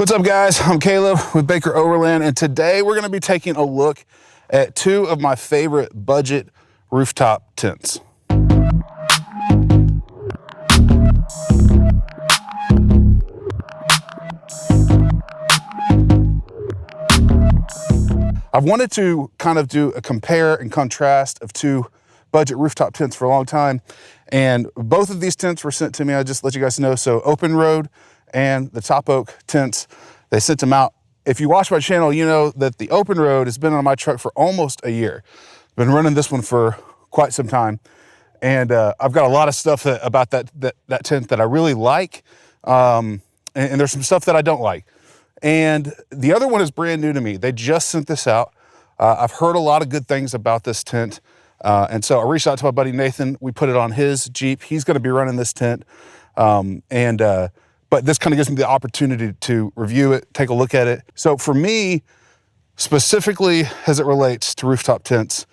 What's up, guys? I'm Caleb with BAKEROVERLAND, and today we're going to be taking a look at two of my favorite budget rooftop tents. I've wanted to kind of do a compare and contrast of two budget rooftop tents for a long time, and both of these tents were sent to me. I just let you guys know. So Openroad and the Topoak tents, they sent them out. If you watch my channel, you know that the Openroad has been on my truck for almost a year. I've been running this one for quite some time, and I've got a lot of stuff about that tent that I really like, and there's some stuff that I don't like. And the other one is brand new to me. They just sent this out. I've heard a lot of good things about this tent, and so I reached out to my buddy Nathan. We put it on his Jeep. He's going to be running this tent, but this kind of gives me the opportunity to review it, take a look at it. So for me, specifically as it relates to rooftop tents,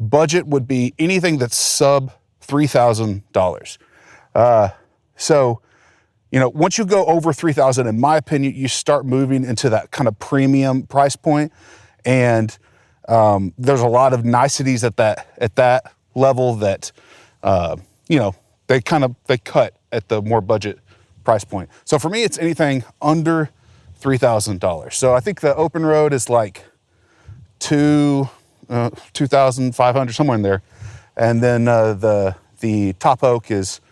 budget would be anything that's sub $3,000. So, you know, once you go over 3,000, in my opinion, you start moving into that kind of premium price point. And there's a lot of niceties at that level that, you know, they cut at the more budget price point. So for me, it's anything under $3,000. So I think the Openroad is like $2,500, somewhere in there. And then the Topoak is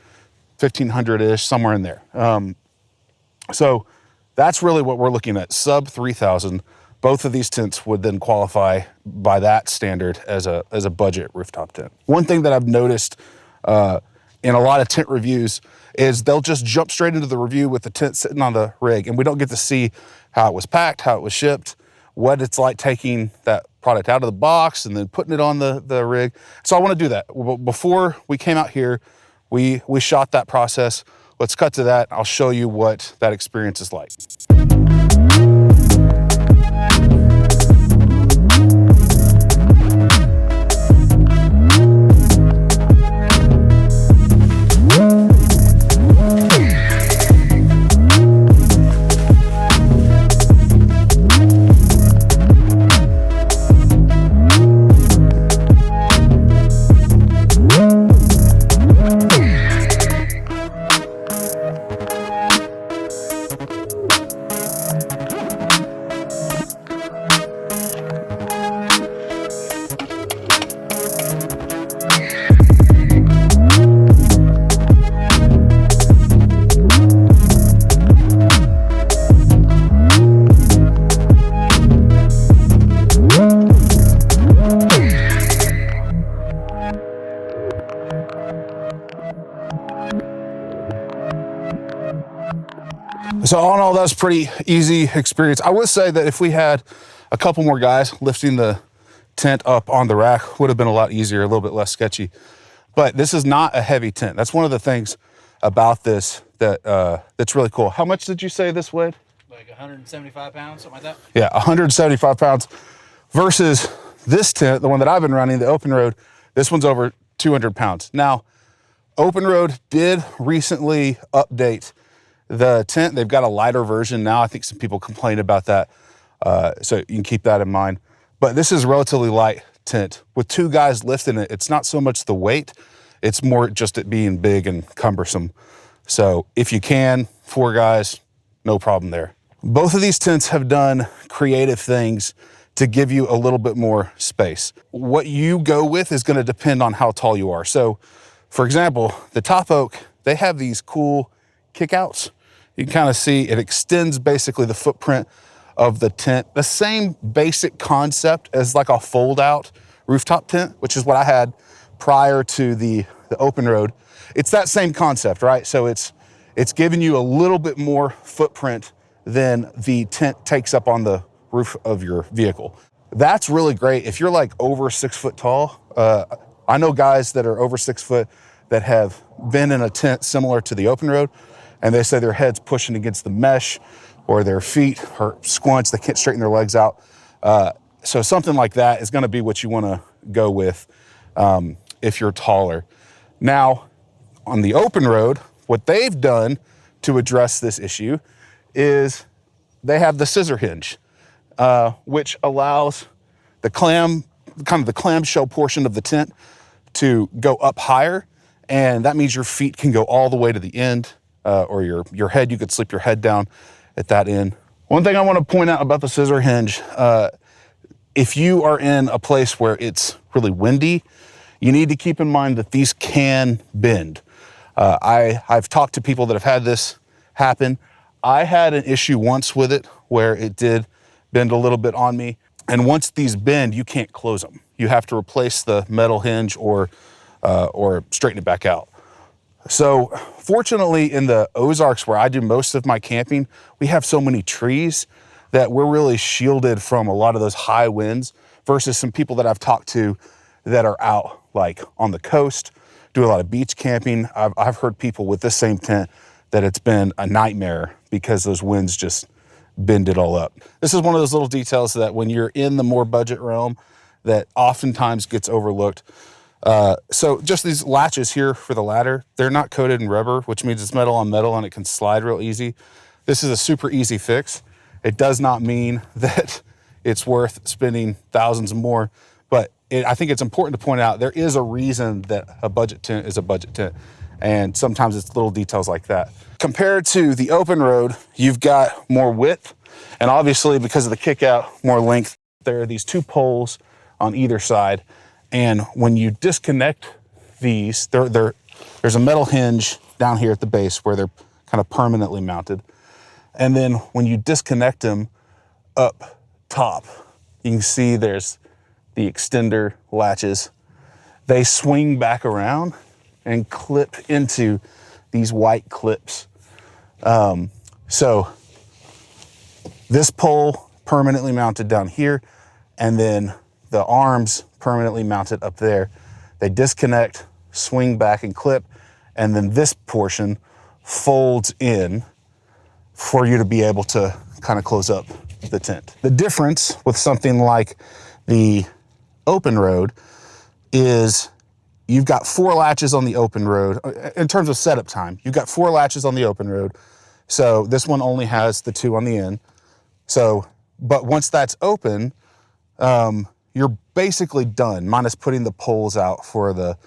1,500-ish, somewhere in there. So that's really what we're looking at, sub 3,000. Both of these tents would then qualify by that standard as a budget rooftop tent. One thing that I've noticed in a lot of tent reviews is they'll just jump straight into the review with the tent sitting on the rig, and we don't get to see how it was packed, how it was shipped, what it's like taking that product out of the box and then putting it on the rig. So I want to do that. Before we came out here, we shot that process. Let's cut to that. I'll show you what that experience is like. So all in all, that's pretty easy experience. I would say that if we had a couple more guys lifting the tent up on the rack, would have been a lot easier, a little bit less sketchy. But this is not a heavy tent. That's one of the things about this that's really cool. How much did you say this weighed? Like 175 pounds, something like that? Yeah, 175 pounds versus this tent, the one that I've been running, the Openroad. This one's over 200 pounds. Now, Openroad did recently update the tent. They've got a lighter version now. I think some people complained about that. So you can keep that in mind. But this is a relatively light tent. With two guys lifting it, it's not so much the weight, it's more just it being big and cumbersome. So if you can, 4 guys, no problem there. Both of these tents have done creative things to give you a little bit more space. What you go with is going to depend on how tall you are. So for example, the Topoak, they have these cool kickouts. You can kind of see it extends basically the footprint of the tent. The same basic concept as like a fold out rooftop tent, which is what I had prior to the Openroad. It's that same concept, right? So it's giving you a little bit more footprint than the tent takes up on the roof of your vehicle. That's really great. If you're like over 6 foot tall, I know guys that are over 6 foot that have been in a tent similar to the Openroad, and they say their head's pushing against the mesh or their feet are squunched, they can't straighten their legs out. So something like that is gonna be what you wanna go with if you're taller. Now, on the Openroad, what they've done to address this issue is they have the scissor hinge, which allows the clamshell portion of the tent to go up higher. And that means your feet can go all the way to the end, or your head, you could slip your head down at that end. One thing I want to point out about the scissor hinge, if you are in a place where it's really windy, you need to keep in mind that these can bend. I've talked to people that have had this happen. I had an issue once with it where it did bend a little bit on me. And once these bend, you can't close them. You have to replace the metal hinge or straighten it back out. So fortunately in the Ozarks where I do most of my camping, we have so many trees that we're really shielded from a lot of those high winds versus some people that I've talked to that are out like on the coast, do a lot of beach camping. I've heard people with this same tent that it's been a nightmare because those winds just bend it all up. This is one of those little details that when you're in the more budget realm that oftentimes gets overlooked. So just these latches here for the ladder, they're not coated in rubber, which means it's metal on metal and it can slide real easy. This is a super easy fix. It does not mean that it's worth spending thousands more, but I think it's important to point out there is a reason that a budget tent is a budget tent. And sometimes it's little details like that. Compared to the Openroad, you've got more width, and obviously because of the kick out, more length. There are these two poles on either side, and when you disconnect these, there's a metal hinge down here at the base where they're kind of permanently mounted. And then when you disconnect them up top, you can see there's the extender latches. They swing back around and clip into these white clips. So this pole permanently mounted down here, and then the arms permanently mounted up there. They disconnect, swing back and clip, and then this portion folds in for you to be able to kind of close up the tent. The difference with something like the Openroad is you've got 4 latches on the Openroad. In terms of setup time, you've got 4 latches on the Openroad. So this one only has the 2 on the end. So, but once that's open, you're basically done, minus putting the poles out for the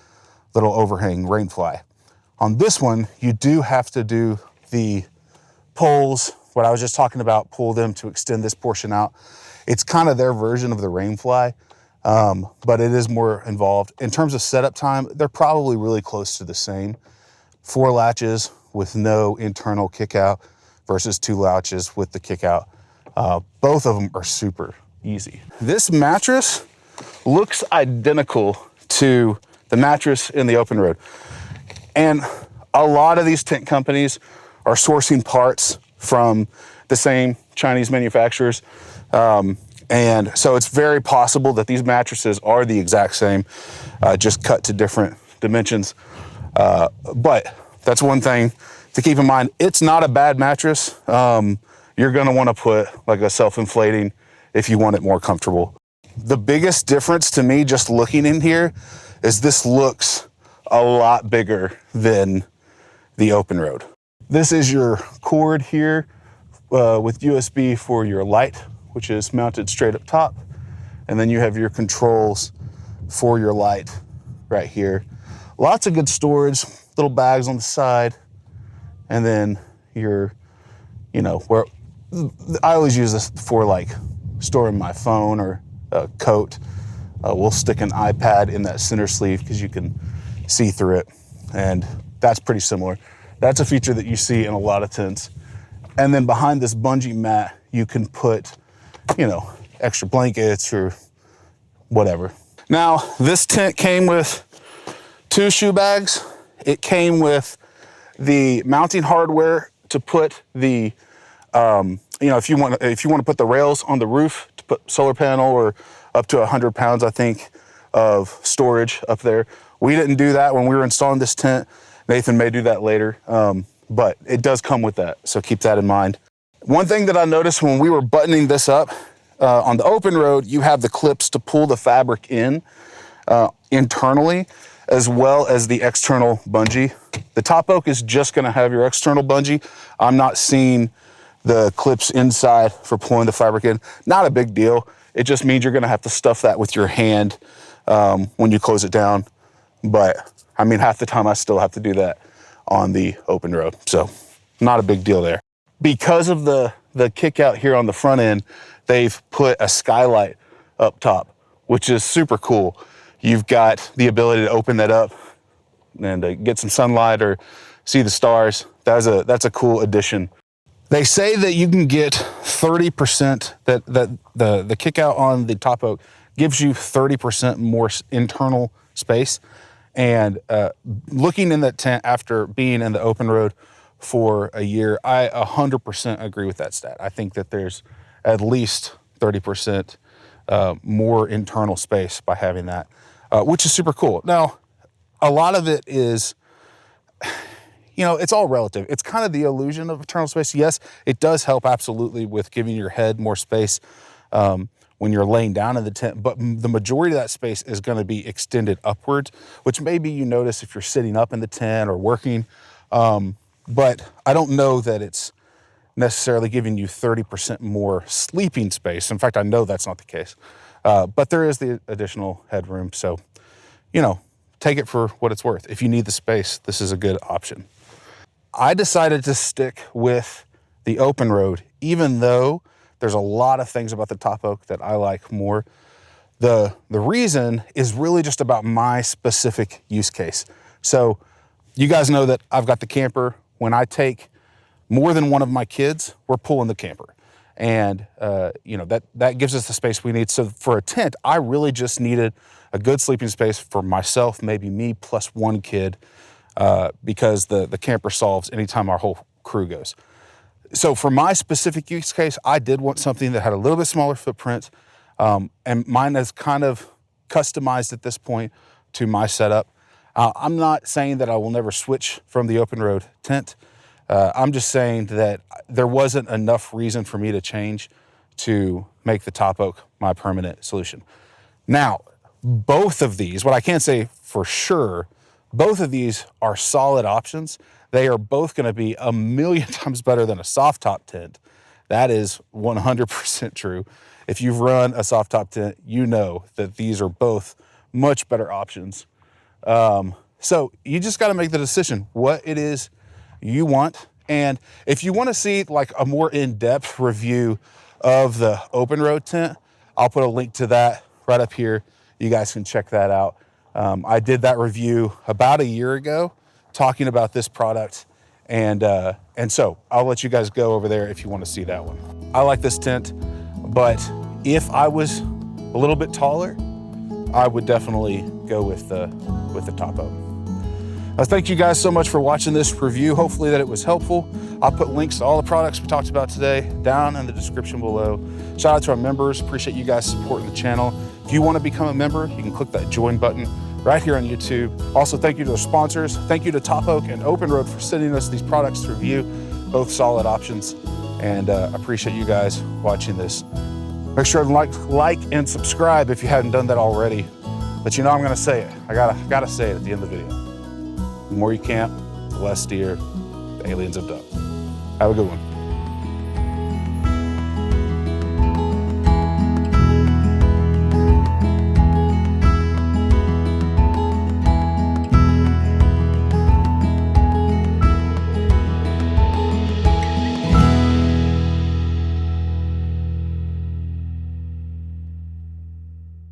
little overhang rainfly. On this one, you do have to do the poles, what I was just talking about, pull them to extend this portion out. It's kind of their version of the rainfly. But it is more involved. In terms of setup time, they're probably really close to the same. 4 latches with no internal kick out versus 2 latches with the kick out. Both of them are super easy. This mattress looks identical to the mattress in the Openroad. And a lot of these tent companies are sourcing parts from the same Chinese manufacturers. And so it's very possible that these mattresses are the exact same, just cut to different dimensions. But that's one thing to keep in mind. It's not a bad mattress. You're gonna wanna put like a self-inflating if you want it more comfortable. The biggest difference to me just looking in here is this looks a lot bigger than the Openroad. This is your cord here with USB for your light, which is mounted straight up top. And then you have your controls for your light right here. Lots of good storage, little bags on the side. And then your, where I always use this for like storing my phone or a coat. We'll stick an iPad in that center sleeve because you can see through it. And that's pretty similar. That's a feature that you see in a lot of tents. And then behind this bungee mat, you can put extra blankets or whatever. Now, this tent came with 2 shoe bags. It came with the mounting hardware to put the, if you want to put the rails on the roof to put solar panel or up to 100 pounds, I think, of storage up there. We didn't do that when we were installing this tent. Nathan may do that later, but it does come with that, so keep that in mind. One thing that I noticed when we were buttoning this up, on the Openroad, you have the clips to pull the fabric in internally, as well as the external bungee. The Topoak is just gonna have your external bungee. I'm not seeing the clips inside for pulling the fabric in. Not a big deal. It just means you're gonna have to stuff that with your hand when you close it down. But I mean, half the time I still have to do that on the Openroad. So not a big deal there. Because of the kick out here on the front end, they've put a skylight up top, which is super cool. You've got the ability to open that up and get some sunlight or see the stars. That's a cool addition. They say that you can get 30%, that the kick out on the Topoak gives you 30% more internal space. And looking in that tent after being in the Openroad for a year, I 100% agree with that stat. I think that there's at least 30% more internal space by having that, which is super cool. Now, a lot of it is, you know, it's all relative. It's kind of the illusion of internal space. Yes, it does help absolutely with giving your head more space when you're laying down in the tent, but the majority of that space is going to be extended upwards, which maybe you notice if you're sitting up in the tent or working. But I don't know that it's necessarily giving you 30% more sleeping space. In fact, I know that's not the case. But there is the additional headroom. So, you know, take it for what it's worth. If you need the space, this is a good option. I decided to stick with the Openroad, even though there's a lot of things about the Topoak that I like more. The reason is really just about my specific use case. So you guys know that I've got the camper. When I take more than one of my kids, we're pulling the camper. And you know, that gives us the space we need. So for a tent, I really just needed a good sleeping space for myself, maybe me plus one kid, because the camper solves anytime our whole crew goes. So for my specific use case, I did want something that had a little bit smaller footprint, and mine is kind of customized at this point to my setup. I'm not saying that I will never switch from the Openroad tent. I'm just saying that there wasn't enough reason for me to change to make the Topoak my permanent solution. Now, both of these, what I can say for sure, both of these are solid options. They are both going to be a million times better than a soft top tent. That is 100% true. If you've run a soft top tent, you know that these are both much better options. So you just got to make the decision what it is you want. And if you want to see like a more in-depth review of the Openroad tent, I'll put a link to that right up here. You guys can check that out. I did that review about a year ago talking about this product. And so I'll let you guys go over there if you want to see that one. I like this tent, but if I was a little bit taller, I would definitely go with the Topoak. Thank you guys so much for watching this review. Hopefully that it was helpful. I'll put links to all the products we talked about today down in the description below. Shout out to our members. Appreciate you guys supporting the channel. If you want to become a member, you can click that join button right here on YouTube. Also, thank you to the sponsors. Thank you to Topoak and Openroad for sending us these products to review. Both solid options. And appreciate you guys watching this. Make sure to like and subscribe if you hadn't done that already. But you know I'm gonna say it. I gotta say it at the end of the video. The more you camp, the less deer the aliens abduct. Have a good one.